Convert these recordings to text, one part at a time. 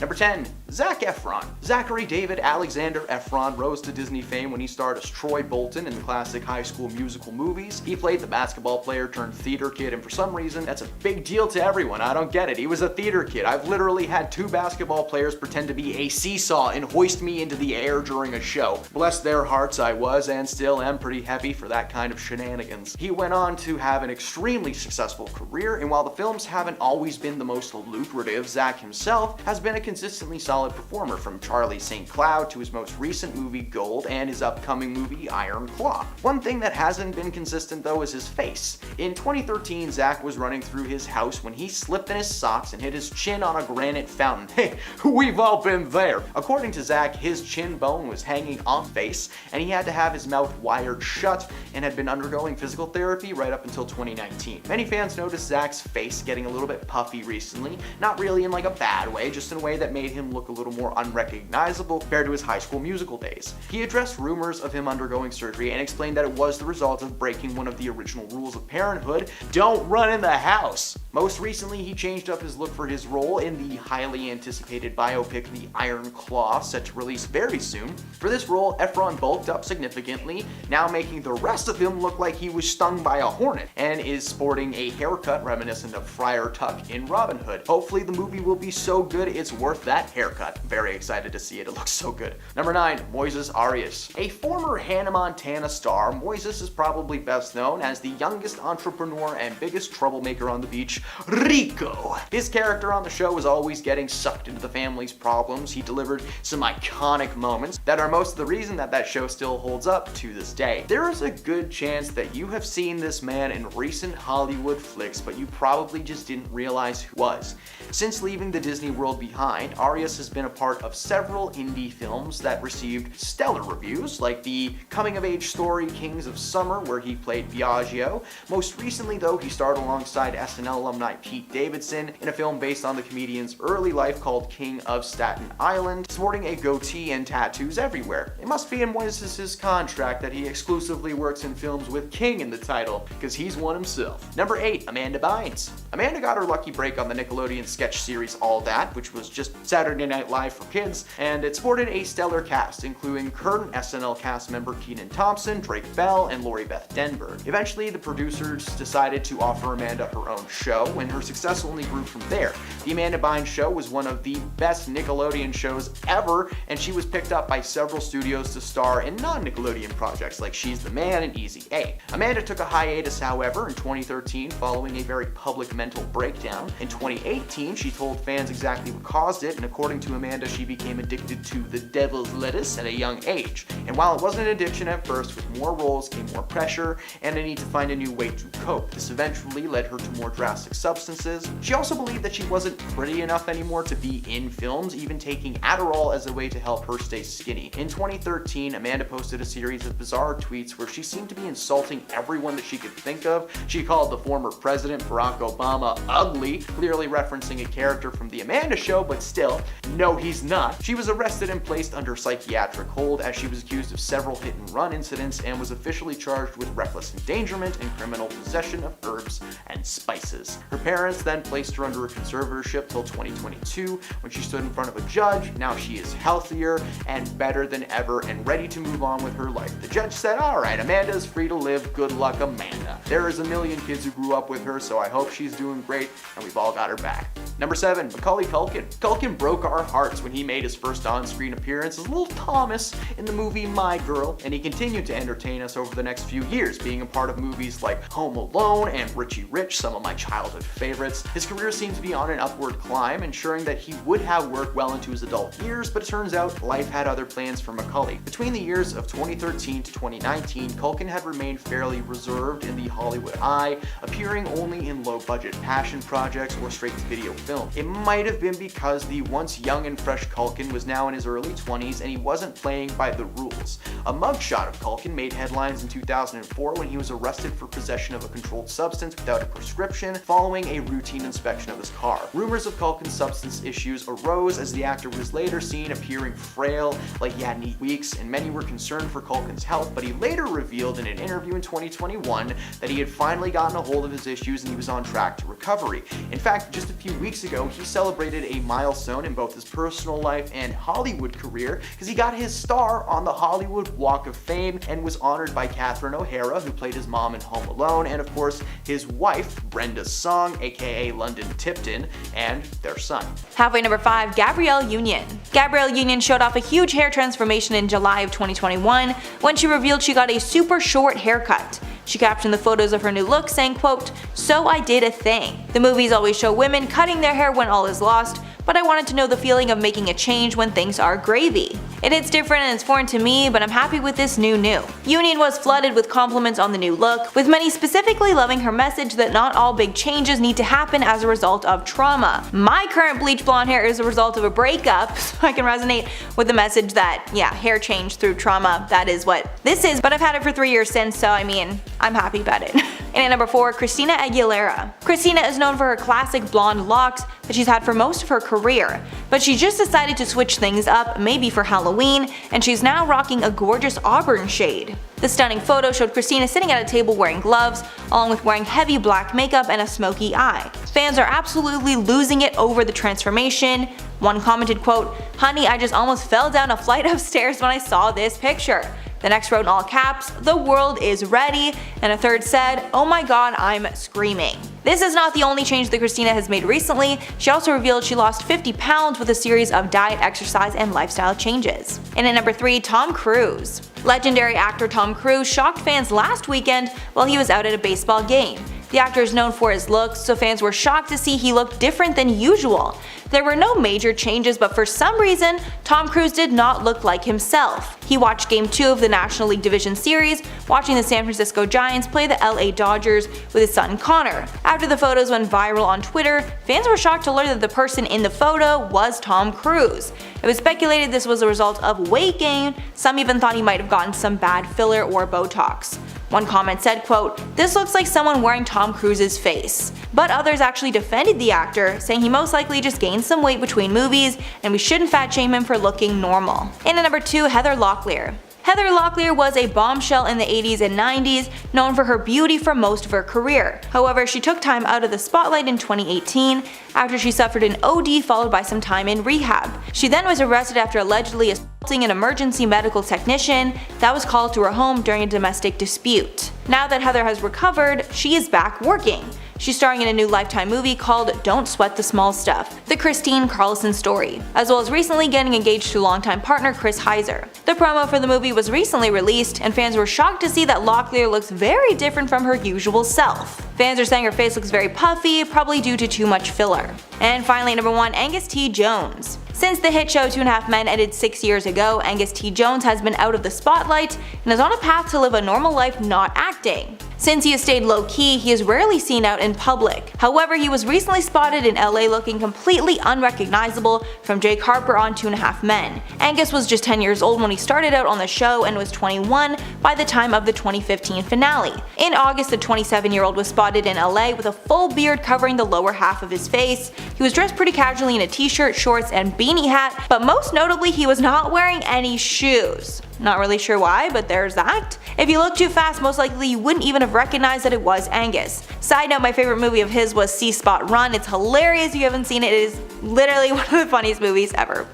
Number 10. Zack Efron. Zachary David Alexander Efron rose to Disney fame when he starred as Troy Bolton in the classic High School Musical movies. He played the basketball player turned theater kid, and for some reason, that's a big deal to everyone. I don't get it. He was a theater kid. I've literally had 2 basketball players pretend to be a seesaw and hoist me into the air during a show. Bless their hearts, I was and still am pretty happy for that kind of shenanigans. He went on to have an extremely successful career, and while the films haven't always been the most lucrative, Zack himself has been a consistently solid performer, from Charlie St. Cloud to his most recent movie Gold and his upcoming movie Iron Claw. One thing that hasn't been consistent though is his face. In 2013, Zack was running through his house when he slipped in his socks and hit his chin on a granite fountain. Hey, we've all been there. According to Zack, his chin bone was hanging off face and he had to have his mouth wired shut and had been undergoing physical therapy right up until 2019. Many fans noticed Zack's face getting a little bit puffy recently, not really in like a bad way, just in a way that made him look a little more unrecognizable compared to his High School Musical days. He addressed rumors of him undergoing surgery and explained that it was the result of breaking one of the original rules of parenthood: don't run in the house. Most recently, he changed up his look for his role in the highly anticipated biopic The Iron Claw, set to release very soon. For this role, Efron bulked up significantly, now making the rest of him look like he was stung by a hornet, and is sporting a haircut reminiscent of Friar Tuck in Robin Hood. Hopefully the movie will be so good it's worth that haircut. Very excited to see it. It looks so good. Number 9. Moises Arias. A former Hannah Montana star, Moises is probably best known as the youngest entrepreneur and biggest troublemaker on the beach, Rico. His character on the show was always getting sucked into the family's problems. He delivered some iconic moments that are most of the reason that show still holds up to this day. There is a good chance that you have seen this man in recent Hollywood flicks, but you probably just didn't realize who was. Since leaving the Disney World behind, Arias has been a part of several indie films that received stellar reviews, like the coming-of-age story Kings of Summer, where he played Biagio. Most recently, though, he starred alongside SNL alumni Pete Davidson in a film based on the comedian's early life called King of Staten Island, sporting a goatee and tattoos everywhere. It must be in Moises' contract that he exclusively works in films with King in the title, because he's one himself. Number 8. Amanda Bynes. Amanda got her lucky break on the Nickelodeon sketch series All That, which was just Saturday Night Live for kids, and it sported a stellar cast, including current SNL cast member Kenan Thompson, Drake Bell, and Lori Beth Denberg. Eventually, the producers decided to offer Amanda her own show, and her success only grew from there. The Amanda Bynes Show was one of the best Nickelodeon shows ever, and she was picked up by several studios to star in non-Nickelodeon projects like She's the Man and Easy A. Amanda took a hiatus, however, in 2013 following a very public mental breakdown. In 2018, she told fans exactly what caused it, and according to Amanda, she became addicted to the devil's lettuce at a young age. And while it wasn't an addiction at first, with more roles came more pressure and a need to find a new way to cope. This eventually led her to more drastic substances. She also believed that she wasn't pretty enough anymore to be in films, even taking Adderall as a way to help her stay skinny. In 2013, Amanda posted a series of bizarre tweets where she seemed to be insulting everyone that she could think of. She called the former president, Barack Obama, ugly, clearly referencing a character from The Amanda Show, but still, no, he's not. She was arrested and placed under psychiatric hold as she was accused of several hit-and-run incidents and was officially charged with reckless endangerment and criminal possession of herbs and spices. Her parents then placed her under a conservatorship till 2022 when she stood in front of a judge. Now she is healthier and better than ever and ready to move on with her life. The judge said, "Alright, Amanda is free to live. Good luck, Amanda." There is a million kids who grew up with her, so I hope she's doing great and we've all got her back. Number 7. Macaulay Culkin. Culkin broke our hearts when he made his first on-screen appearance as little Thomas in the movie My Girl, and he continued to entertain us over the next few years, being a part of movies like Home Alone and Richie Rich, some of my childhood favorites. His career seemed to be on an upward climb, ensuring that he would have work well into his adult years, but it turns out life had other plans for Macaulay. Between the years of 2013 to 2019, Culkin had remained fairly reserved in the Hollywood eye, appearing only in low-budget passion projects or straight-to-video films. It might have been because the once young and fresh Culkin was now in his early 20s and he wasn't playing by the rules. A mugshot of Culkin made headlines in 2004 when he was arrested for possession of a controlled substance without a prescription following a routine inspection of his car. Rumors of Culkin's substance issues arose as the actor was later seen appearing frail, like he hadn't eaten weeks, and many were concerned for Culkin's health, but he later revealed in an interview in 2021 that he had finally gotten a hold of his issues and he was on track to recovery. In fact, just a few weeks weeks ago, he celebrated a milestone in both his personal life and Hollywood career because he got his star on the Hollywood Walk of Fame and was honored by Catherine O'Hara, who played his mom in Home Alone, and of course his wife, Brenda Song, aka London Tipton, and their son. Halfway number 5, Gabrielle Union. Gabrielle Union showed off a huge hair transformation in July of 2021 when she revealed she got a super short haircut. She captioned the photos of her new look saying, quote, "So I did a thing. The movies always show women cutting their hair when all is lost, but I wanted to know the feeling of making a change when things are gravy. It hits different and it's foreign to me, but I'm happy with this new. Union was flooded with compliments on the new look, with many specifically loving her message that not all big changes need to happen as a result of trauma. My current bleach blonde hair is a result of a breakup, so I can resonate with the message that, yeah, hair change through trauma, that is what this is, but I've had it for 3 years since, so I mean, I'm happy about it." And at number 4, Christina Aguilera. Christina is known for her classic blonde locks that she's had for most of her career, but she just decided to switch things up, maybe for Halloween, and she's now rocking a gorgeous auburn shade. The stunning photo showed Christina sitting at a table wearing gloves, along with wearing heavy black makeup and a smoky eye. Fans are absolutely losing it over the transformation. One commented, quote, "Honey, I just almost fell down a flight of stairs when I saw this picture." The next wrote in all caps, "The world is ready," and a third said, "Oh my god, I'm screaming." This is not the only change that Christina has made recently. She also revealed she lost 50 pounds with a series of diet, exercise, and lifestyle changes. And at number 3, Tom Cruise. Legendary actor Tom Cruise shocked fans last weekend while he was out at a baseball game. The actor is known for his looks, so fans were shocked to see he looked different than usual. There were no major changes, but for some reason, Tom Cruise did not look like himself. He watched Game 2 of the National League Division Series, watching the San Francisco Giants play the LA Dodgers with his son Connor. After the photos went viral on Twitter, fans were shocked to learn that the person in the photo was Tom Cruise. It was speculated this was a result of weight gain. Some even thought he might have gotten some bad filler or Botox. One comment said, quote, "This looks like someone wearing Tom Cruise's face." But others actually defended the actor, saying he most likely just gained some weight between movies and we shouldn't fat shame him for looking normal. And at number 2, Heather Locklear. Heather Locklear was a bombshell in the 80s and 90s, known for her beauty for most of her career. However, she took time out of the spotlight in 2018 after she suffered an OD followed by some time in rehab. She then was arrested after allegedly assaulting an emergency medical technician that was called to her home during a domestic dispute. Now that Heather has recovered, she is back working. She's starring in a new Lifetime movie called Don't Sweat the Small Stuff, the Christine Carlson story, as well as recently getting engaged to longtime partner Chris Heiser. The promo for the movie was recently released, and fans were shocked to see that Locklear looks very different from her usual self. Fans are saying her face looks very puffy, probably due to too much filler. And finally, number 1, Angus T Jones. Since the hit show 2.5 Men ended 6 years ago, Angus T Jones has been out of the spotlight and is on a path to live a normal life not acting. Since he has stayed low-key, he is rarely seen out in public. However, he was recently spotted in LA looking completely unrecognizable from Jake Harper on 2.5 Men. Angus was just 10 years old when he started out on the show and was 21 by the time of the 2015 finale. In August, the 27-year-old was spotted in LA with a full beard covering the lower half of his face. He was dressed pretty casually in a t-shirt, shorts, and beanie hat, but most notably he was not wearing any shoes. Not really sure why, but there's that. If you look too fast, most likely you wouldn't even have recognized that it was Angus. Side note, my favorite movie of his was See Spot Run. It's hilarious if you haven't seen it. It is literally one of the funniest movies ever.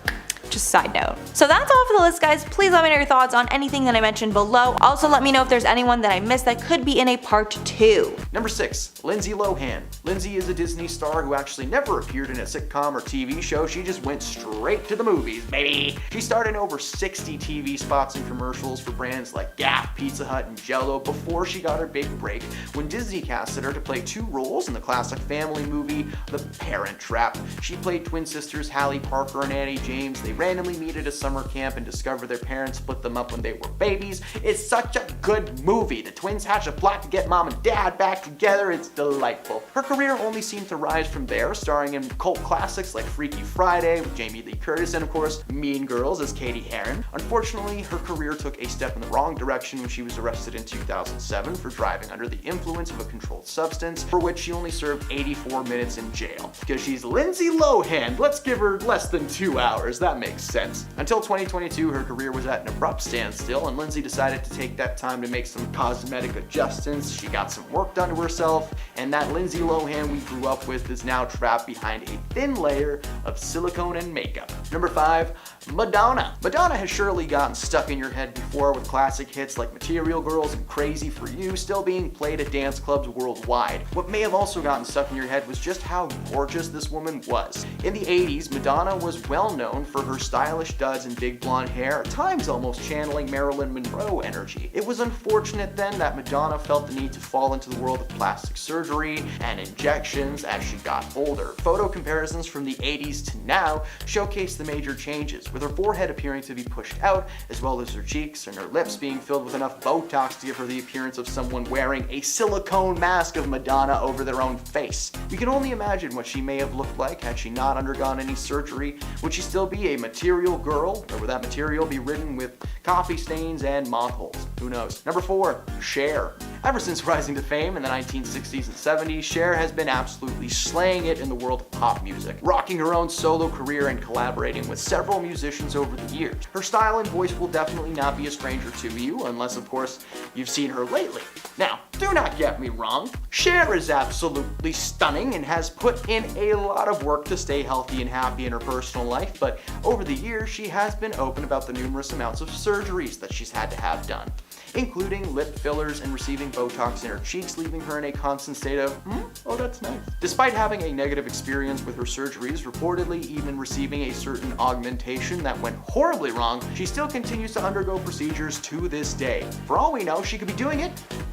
Just side note. So that's all for the list, guys. Please let me know your thoughts on anything that I mentioned below. Also let me know if there's anyone that I missed that could be in a part 2. Number 6, Lindsay Lohan. Lindsay is a Disney star who actually never appeared in a sitcom or TV show. She just went straight to the movies, baby. She starred in over 60 TV spots and commercials for brands like Gap, Pizza Hut, and Jell-O before she got her big break when Disney casted her to play 2 roles in the classic family movie, The Parent Trap. She played twin sisters Hallie Parker and Annie James. They randomly meet at a summer camp and discover their parents split them up when they were babies. It's such a good movie. The twins hatch a plot to get mom and dad back together. It's delightful. Her career only seemed to rise from there, starring in cult classics like Freaky Friday with Jamie Lee Curtis and of course Mean Girls as Katie Heron. Unfortunately, her career took a step in the wrong direction when she was arrested in 2007 for driving under the influence of a controlled substance, for which she only served 84 minutes in jail. Because she's Lindsay Lohan, let's give her less than 2 hours. That makes makes sense. Until 2022, her career was at an abrupt standstill, and Lindsay decided to take that time to make some cosmetic adjustments. She got some work done to herself, and that Lindsay Lohan we grew up with is now trapped behind a thin layer of silicone and makeup. Number 5, Madonna. Madonna has surely gotten stuck in your head before, with classic hits like Material Girls and Crazy for You still being played at dance clubs worldwide. What may have also gotten stuck in your head was just how gorgeous this woman was. In the 80s, Madonna was well known for her stylish duds and big blonde hair, at times almost channeling Marilyn Monroe energy. It was unfortunate then that Madonna felt the need to fall into the world of plastic surgery and injections as she got older. Photo comparisons from the 80s to now showcase the major changes, with her forehead appearing to be pushed out, as well as her cheeks and her lips being filled with enough Botox to give her the appearance of someone wearing a silicone mask of Madonna over their own face. We can only imagine what she may have looked like had she not undergone any surgery. Would she still be a material girl, or would that material be ridden with coffee stains and moth holes? Who knows? Number 4, Cher. Ever since rising to fame in the 1960s and 70s, Cher has been absolutely slaying it in the world of pop music, rocking her own solo career and collaborating with several musicians over the years. Her style and voice will definitely not be a stranger to you, unless of course you've seen her lately. Now, do not get me wrong, Cher is absolutely stunning and has put in a lot of work to stay healthy and happy in her personal life, but over the years she has been open about the numerous amounts of surgeries that she's had to have done, including lip fillers and receiving Botox in her cheeks, leaving her in a constant state of, oh, that's nice. Despite having a negative experience with her surgeries, reportedly even receiving a certain augmentation that went horribly wrong, she still continues to undergo procedures to this day. For all we know, she could be doing it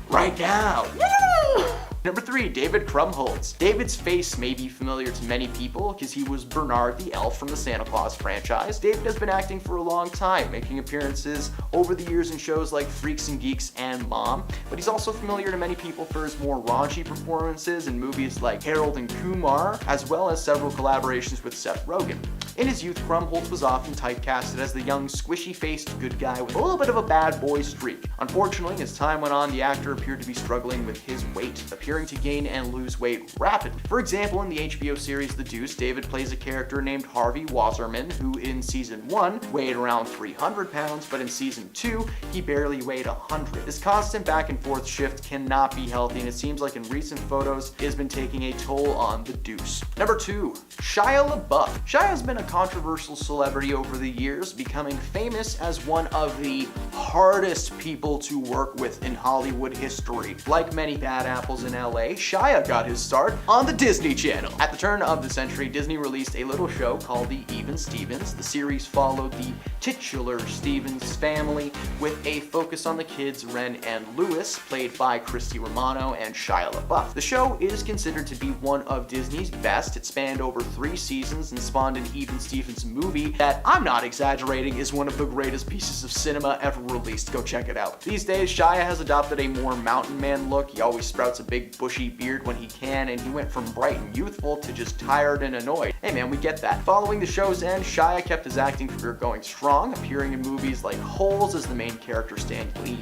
right now. Woo! Number 3, David Krumholtz. David's face may be familiar to many people because he was Bernard the Elf from the Santa Claus franchise. David has been acting for a long time, making appearances over the years in shows like Freaks and Geeks and Mom, but he's also familiar to many people for his more raunchy performances in movies like Harold and Kumar, as well as several collaborations with Seth Rogan. In his youth, Krumholtz was often typecasted as the young, squishy-faced good guy with a little bit of a bad boy streak. Unfortunately, as time went on, the actor appeared to be struggling with his weight, appearing to gain and lose weight rapidly. For example, in the HBO series The Deuce, David plays a character named Harvey Wasserman, who in season 1 weighed around 300 pounds, but in season 2, he barely weighed 100. This constant back and forth shift cannot be healthy, and it seems like in recent photos, it has been taking a toll on The Deuce. Number 2, Shia LaBeouf. Shia has been a controversial celebrity over the years, becoming famous as one of the hardest people to work with in Hollywood history. Like many bad apples in LA, Shia got his start on the Disney Channel. At the turn of the century, Disney released a little show called The Even Stevens. The series followed the titular Stevens family with a focus on the kids Ren and Louis, played by Christy Romano and Shia LaBeouf. The show is considered to be one of Disney's best. It spanned over 3 seasons and spawned an Even Stevens movie that, I'm not exaggerating, is one of the greatest pieces of cinema ever released. Go check it out. These days, Shia has adopted a more mountain man look. He always sprouts a big bushy beard when he can, and he went from bright and youthful to just tired and annoyed. Hey man, we get that. Following the show's end, Shia kept his acting career going strong, appearing in movies like Holes as the main character Stanley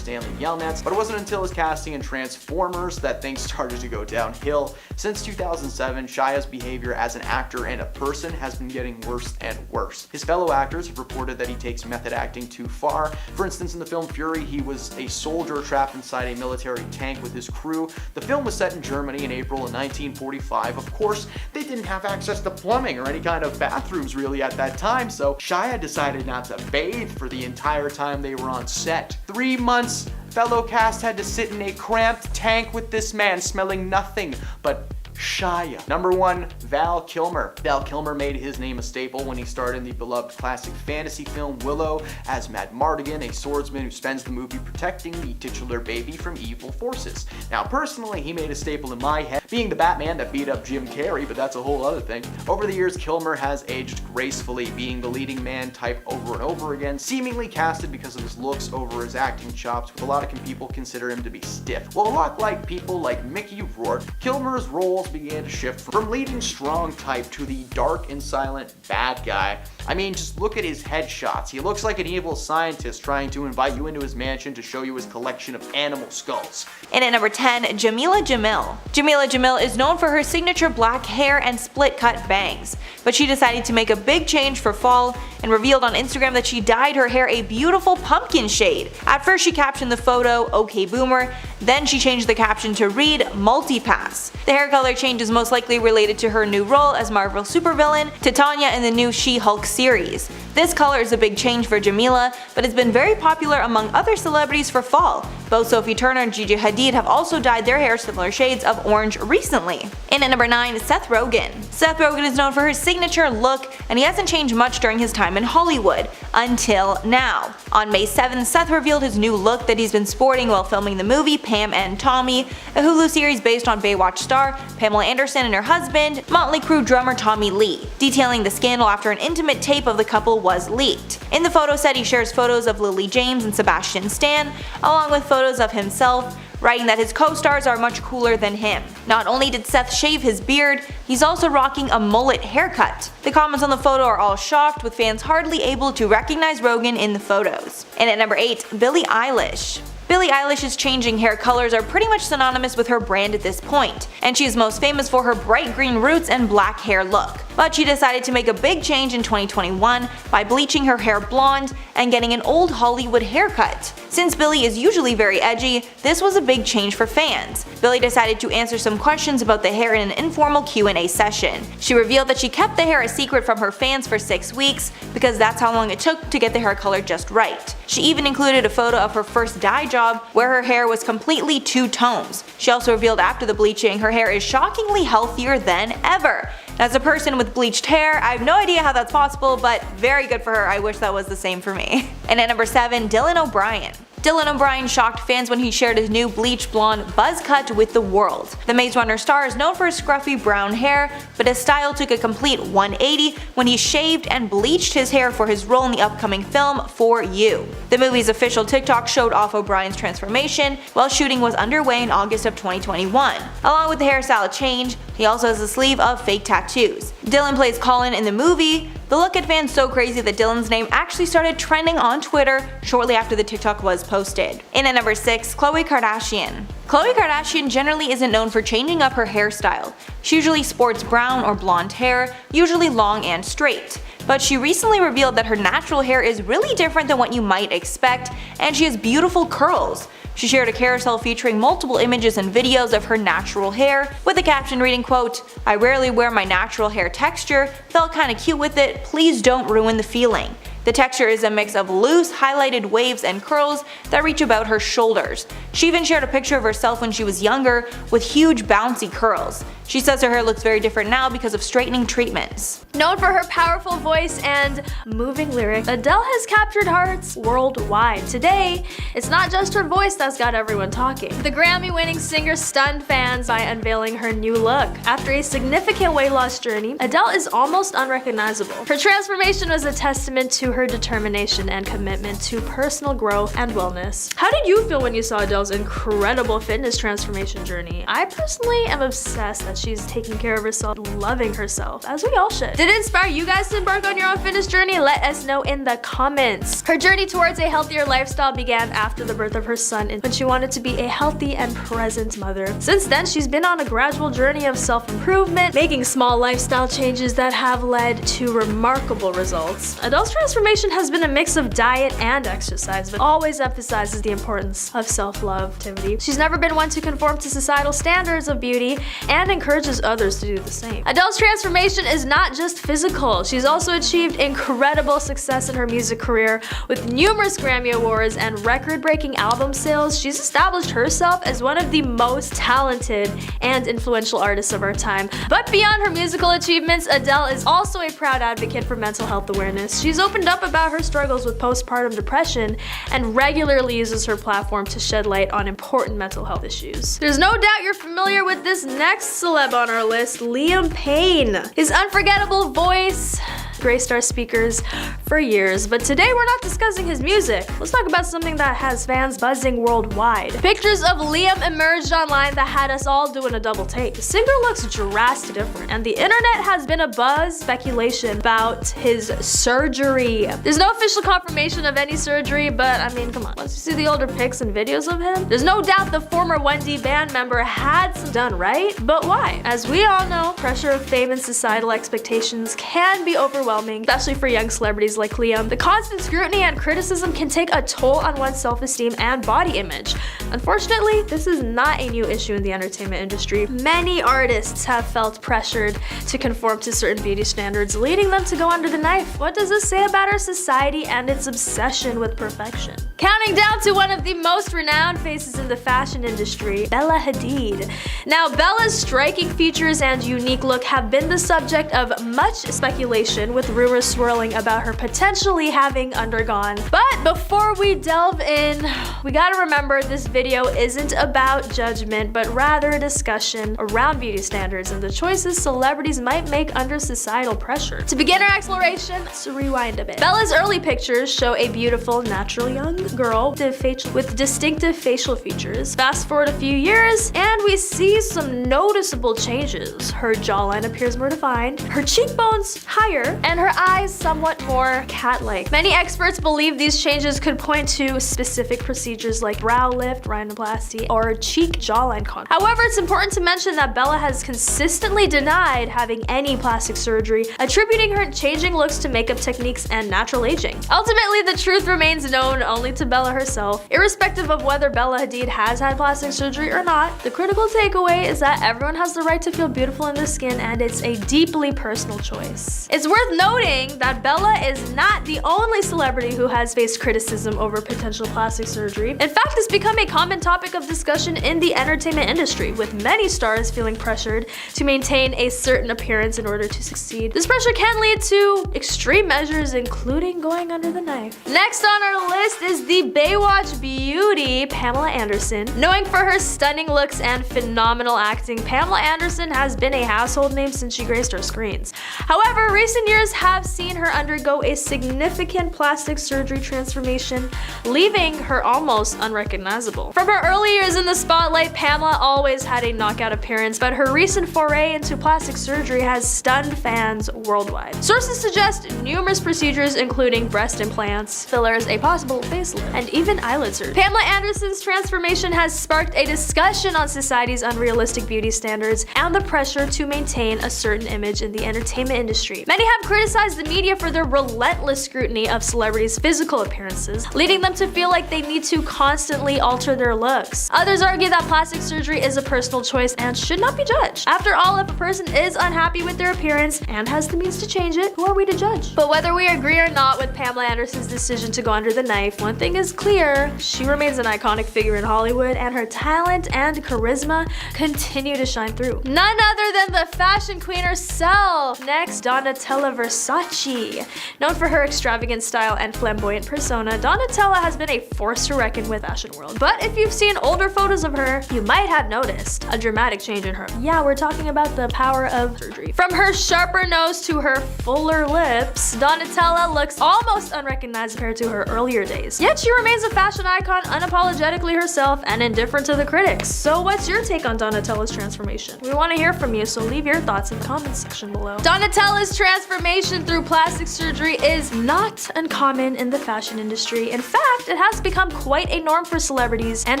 Yelnats, but it wasn't until his casting in Transformers that things started to go downhill. Since 2007, Shia's behavior as an actor and a person has been getting worse and worse. His fellow actors have reported that he takes method acting too far. For instance, in the film Fury, he was a soldier trapped inside a military tank with his crew. The film was set in Germany in April of 1945. Of course, they didn't have access to plumbing or any kind of bathrooms really at that time, so Shia decided not to bathe for the entire time they were on set. 3 months, fellow cast had to sit in a cramped tank with this man smelling nothing but Shia. Number 1, Val Kilmer. Val Kilmer made his name a staple when he starred in the beloved classic fantasy film Willow as Mad Mardigan, a swordsman who spends the movie protecting the titular baby from evil forces. Now, personally, he made a staple in my head, being the Batman that beat up Jim Carrey, but that's a whole other thing. Over the years, Kilmer has aged gracefully, being the leading man type over and over again, seemingly casted because of his looks over his acting chops, with a lot of people consider him to be stiff. Well, a lot like people like Mickey Rourke, Kilmer's roles roles began to shift from leading strong type to the dark and silent bad guy. I mean, just look at his headshots. He looks like an evil scientist trying to invite you into his mansion to show you his collection of animal skulls. And at number 10, Jamila Jam. Jamila Jam is known for her signature black hair and split-cut bangs, but she decided to make a big change for fall and revealed on Instagram that she dyed her hair a beautiful pumpkin shade. At first she captioned the photo, "Okay Boomer," then she changed the caption to read, "Multipass." The hair color change is most likely related to her new role as Marvel supervillain Titania in the new She-Hulk series. This color is a big change for Jamila, but it's been very popular among other celebrities for fall. Both Sophie Turner and Gigi Hadid have also dyed their hair similar shades of orange recently. And at number 9, Seth Rogan. Seth Rogan is known for his signature look, and he hasn't changed much during his time in Hollywood, until now. On May 7th, Seth revealed his new look that he's been sporting while filming the movie Pam and Tommy, a Hulu series based on Baywatch star Pamela Anderson and her husband, Motley Crue drummer Tommy Lee, detailing the scandal after an intimate tape of the couple was leaked. In the photo set, he shares photos of Lily James and Sebastian Stan, along with photos of himself, writing that his co-stars are much cooler than him. Not only did Seth shave his beard, he's also rocking a mullet haircut. The comments on the photo are all shocked, with fans hardly able to recognize Rogan in the photos. And at number 8, Billie Eilish. Billie Eilish's changing hair colors are pretty much synonymous with her brand at this point, and she is most famous for her bright green roots and black hair look. But she decided to make a big change in 2021 by bleaching her hair blonde and getting an old Hollywood haircut. Since Billie is usually very edgy, this was a big change for fans. Billie decided to answer some questions about the hair in an informal Q&A session. She revealed that she kept the hair a secret from her fans for 6 weeks because that's how long it took to get the hair color just right. She even included a photo of her first dye job where her hair was completely 2 tones. She also revealed after the bleaching her hair is shockingly healthier than ever. As a person with bleached hair, I have no idea how that's possible, but very good for her. I wish that was the same for me. And at number 7, Dylan O'Brien. Dylan O'Brien shocked fans when he shared his new bleach blonde buzz cut with the world. The Maze Runner star is known for his scruffy brown hair, but his style took a complete 180 when he shaved and bleached his hair for his role in the upcoming film For You. The movie's official TikTok showed off O'Brien's transformation while shooting was underway in August of 2021. Along with the hairstyle change, he also has a sleeve of fake tattoos. Dylan plays Colin in the movie. The look had fans so crazy that Dylan's name actually started trending on Twitter shortly after the TikTok was posted. In at number 6, Khloe Kardashian. Khloe Kardashian generally isn't known for changing up her hairstyle. She usually sports brown or blonde hair, usually long and straight. But she recently revealed that her natural hair is really different than what you might expect, and she has beautiful curls. She shared a carousel featuring multiple images and videos of her natural hair, with a caption reading, quote, "I rarely wear my natural hair texture, felt kinda cute with it, please don't ruin the feeling." The texture is a mix of loose, highlighted waves and curls that reach about her shoulders. She even shared a picture of herself when she was younger with huge bouncy curls. She says her hair looks very different now because of straightening treatments. Known for her powerful voice and moving lyrics, Adele has captured hearts worldwide. Today, it's not just her voice that's got everyone talking. The Grammy-winning singer stunned fans by unveiling her new look. After a significant weight loss journey, Adele is almost unrecognizable. Her transformation was a testament to her determination and commitment to personal growth and wellness. How did you feel when you saw Adele's incredible fitness transformation journey? I personally am obsessed that she's taking care of herself, loving herself, as we all should. Did it inspire you guys to embark on your own fitness journey? Let us know in the comments. Her journey towards a healthier lifestyle began after the birth of her son when she wanted to be a healthy and present mother. Since then, she's been on a gradual journey of self-improvement, making small lifestyle changes that have led to remarkable results. Adele's transformation has been a mix of diet and exercise, but always emphasizes the importance of self-love activity. She's never been one to conform to societal standards of beauty and encourages others to do the same. Adele's transformation is not just physical. She's also achieved incredible success in her music career with numerous Grammy Awards and record-breaking album sales. She's established herself as one of the most talented and influential artists of our time. But beyond her musical achievements, Adele is also a proud advocate for mental health awareness. She's opened up about her struggles with postpartum depression and regularly uses her platform to shed light on important mental health issues. There's no doubt you're familiar with this next celeb on our list, Liam Payne. His unforgettable voice, graced our speakers for years, but today we're not discussing his music. Let's talk about something that has fans buzzing worldwide. Pictures of Liam emerged online that had us all doing a double take. The singer looks drastically different, and the internet has been abuzz speculation about his surgery. There's no official confirmation of any surgery, but I mean, come on. Once you see the older pics and videos of him, there's no doubt the former 1D band member had some done right, but why? As we all know, pressure of fame and societal expectations can be overwhelming, especially for young celebrities like Liam. The constant scrutiny and criticism can take a toll on one's self-esteem and body image. Unfortunately, this is not a new issue in the entertainment industry. Many artists have felt pressured to conform to certain beauty standards, leading them to go under the knife. What does this say about our society and its obsession with perfection? Counting down to one of the most renowned faces in the fashion industry, Bella Hadid. Now, Bella's striking features and unique look have been the subject of much speculation, with rumors swirling about her potentially having undergone. But before we delve in, we gotta remember this video isn't about judgment, but rather a discussion around beauty standards and the choices celebrities might make under societal pressure. To begin our exploration, let's rewind a bit. Bella's early pictures show a beautiful, natural young girl with distinctive facial features. Fast forward a few years, and we see some noticeable changes. Her jawline appears more defined, her cheekbones higher, and her eyes somewhat more cat-like. Many experts believe these changes could point to specific procedures like brow lift, rhinoplasty, or cheek jawline contour. However, it's important to mention that Bella has consistently denied having any plastic surgery, attributing her changing looks to makeup techniques and natural aging. Ultimately, the truth remains known only to Bella herself. Irrespective of whether Bella Hadid has had plastic surgery or not, the critical takeaway is that everyone has the right to feel beautiful in their skin, and it's a deeply personal choice. It's worth noting that Bella is not the only celebrity who has faced criticism over potential plastic surgery. In fact, it's become a common topic of discussion in the entertainment industry, with many stars feeling pressured to maintain a certain appearance in order to succeed. This pressure can lead to extreme measures, including going under the knife. Next on our list is the Baywatch beauty, Pamela Anderson. Knowing for her stunning looks and phenomenal acting, Pamela Anderson has been a household name since she graced our screens. However, recent years have seen her undergo a significant plastic surgery transformation, leaving her almost unrecognizable. From her early years in the spotlight, Pamela always had a knockout appearance, but her recent foray into plastic surgery has stunned fans worldwide. Sources suggest numerous procedures, including breast implants, fillers, a possible facelift, and even eyelid surgery. Pamela Anderson's transformation has sparked a discussion on society's unrealistic beauty standards and the pressure to maintain a certain image in the entertainment industry. Many have criticized the media for their relentless scrutiny of celebrities' physical appearances, leading them to feel like they need to constantly alter their looks. Others argue that plastic surgery is a personal choice and should not be judged. After all, if a person is unhappy with their appearance and has the means to change it, who are we to judge? But whether we agree or not with Pamela Anderson's decision to go under the knife, one thing is clear: she remains an iconic figure in Hollywood, and her talent and charisma continue to shine through. None other than the fashion queen herself. Next, Donatella Versace. Known for her extravagant style and flamboyant persona, Donatella has been a force to reckon with in the fashion world. But if you've seen older photos of her, you might have noticed a dramatic change in her. Yeah, we're talking about the power of surgery. From her sharper nose to her fuller lips, Donatella looks almost unrecognizable compared to her earlier days. Yet she remains a fashion icon, unapologetically herself and indifferent to the critics. So what's your take on Donatella's transformation? We want to hear from you, so leave your thoughts in the comments section below. Donatella's transformation through plastic surgery is not uncommon in the fashion industry. In fact, it has become quite a norm for celebrities and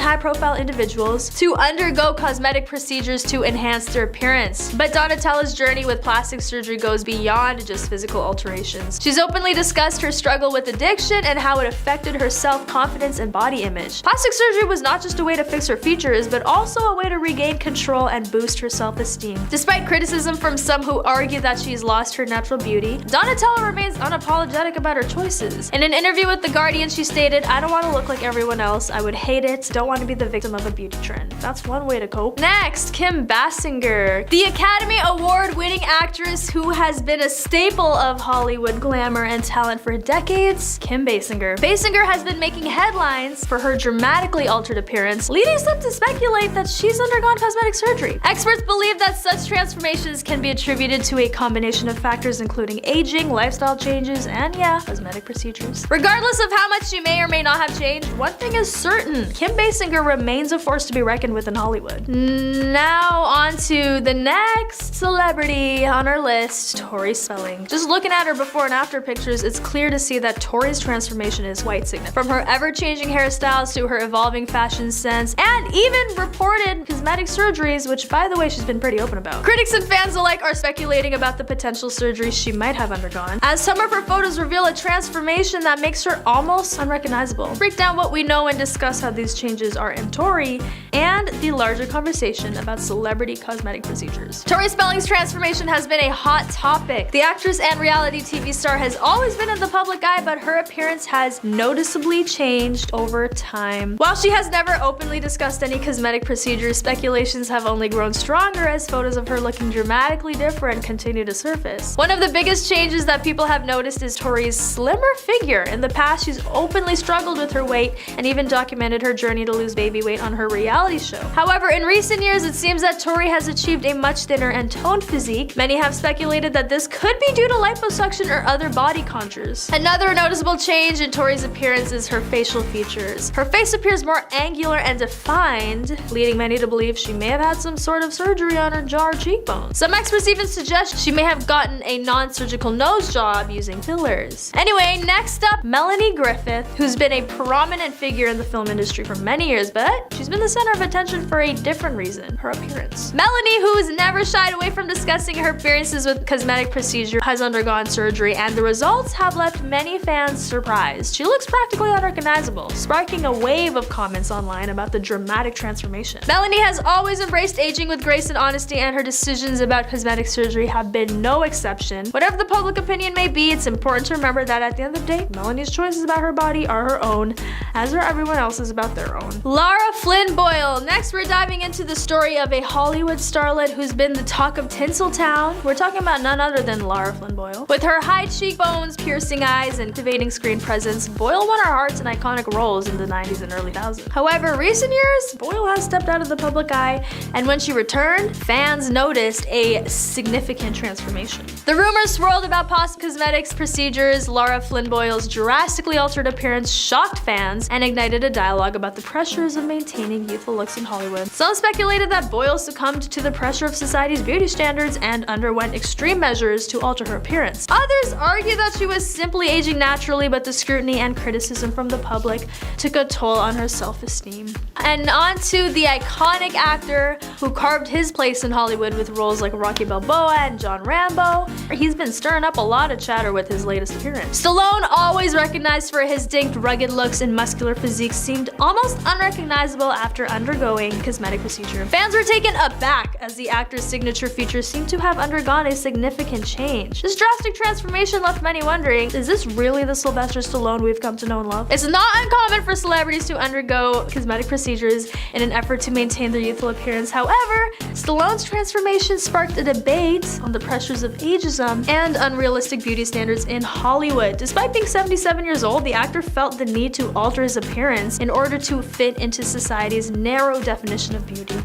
high-profile individuals to undergo cosmetic procedures to enhance their appearance. But Donatella's journey with plastic surgery goes beyond just physical alterations. She's openly discussed her struggle with addiction and how it affected her self-confidence and body image. Plastic surgery was not just a way to fix her features, but also a way to regain control and boost her self-esteem. Despite criticism from some who argue that she's lost her natural beauty, Donatella remains unapologetic about her choices. In an interview with The Guardian, she stated, "I don't want to look like everyone else. I would hate it. Don't want to be the victim of a beauty trend." That's one way to cope. Next, Kim Basinger. The Academy Award-winning actress who has been a staple of Hollywood glamour and talent for decades, Kim Basinger. Basinger has been making headlines for her dramatically altered appearance, leading some to speculate that she's undergone cosmetic surgery. Experts believe that such transformations can be attributed to a combination of factors including including aging, lifestyle changes, and yeah, cosmetic procedures. Regardless of how much she may or may not have changed, one thing is certain: Kim Basinger remains a force to be reckoned with in Hollywood. Now on to the next celebrity on our list, Tori Spelling. Just looking at her before and after pictures, it's clear to see that Tori's transformation is quite significant. From her ever-changing hairstyles to her evolving fashion sense, and even reported cosmetic surgeries, which by the way she's been pretty open about. Critics and fans alike are speculating about the potential surgeries she might have undergone, as some of her photos reveal a transformation that makes her almost unrecognizable. Break down what we know and discuss how these changes are in Tori, and the larger conversation about celebrity cosmetic procedures. Tori Spelling's transformation has been a hot topic. The actress and reality TV star has always been in the public eye, but her appearance has noticeably changed over time. While she has never openly discussed any cosmetic procedures, speculations have only grown stronger as photos of her looking dramatically different continue to surface. One of the biggest changes that people have noticed is Tori's slimmer figure. In the past, she's openly struggled with her weight and even documented her journey to lose baby weight on her reality show. However, in recent years, it seems that Tori has achieved a much thinner and toned physique. Many have speculated that this could be due to liposuction or other body contours. Another noticeable change in Tori's appearance is her facial features. Her face appears more angular and defined, leading many to believe she may have had some sort of surgery on her jaw or cheekbones. Some experts even suggest she may have gotten a non-surgical nose job using fillers. Anyway, next up, Melanie Griffith, who's been a prominent figure in the film industry for many years, but she's been the center of attention for a different reason: her appearance. Melanie, who's never shied away from discussing her experiences with cosmetic procedure, has undergone surgery, and the results have left many fans surprised. She looks practically unrecognizable, sparking a wave of comments online about the dramatic transformation. Melanie has always embraced aging with grace and honesty, and her decisions about cosmetic surgery have been no exception. Whatever the public opinion may be, it's important to remember that at the end of the day, Melanie's choices about her body are her own, as are everyone else's about their own. Lara Flynn Boyle. Next, we're diving into the story of a Hollywood starlet who's been the talk of Tinseltown. We're talking about none other than Lara Flynn Boyle. With her high cheekbones, piercing eyes, and captivating screen presence, Boyle won our hearts in iconic roles in the 90s and early 2000s. However, recent years, Boyle has stepped out of the public eye, and when she returned, fans noticed a significant transformation. The rumors swirled about possible cosmetics procedures. Lara Flynn Boyle's drastically altered appearance shocked fans and ignited a dialogue about the pressures of maintaining youthful looks in Hollywood. Some speculated that Boyle succumbed to the pressure of society's beauty standards and underwent extreme measures to alter her appearance. Others argue that she was simply aging naturally, but the scrutiny and criticism from the public took a toll on her self-esteem. And on to the iconic actor who carved his place in Hollywood with roles like Rocky Balboa and John Rambo. He's been stirring up a lot of chatter with his latest appearance. Stallone, always recognized for his distinct, rugged looks and muscular physique, seemed almost unrecognizable after undergoing cosmetic procedure. Fans were taken aback as the actor's signature features seemed to have undergone a significant change. This drastic transformation left many wondering, is this really the Sylvester Stallone we've come to know and love? It's not uncommon for celebrities to undergo cosmetic procedures in an effort to maintain their youthful appearance. However, Stallone's transformation sparked a debate on the pressures of ageism and unrealistic beauty standards in Hollywood. Despite being 77 years old, the actor felt the need to alter his appearance in order to fit into society's narrow definition of beauty.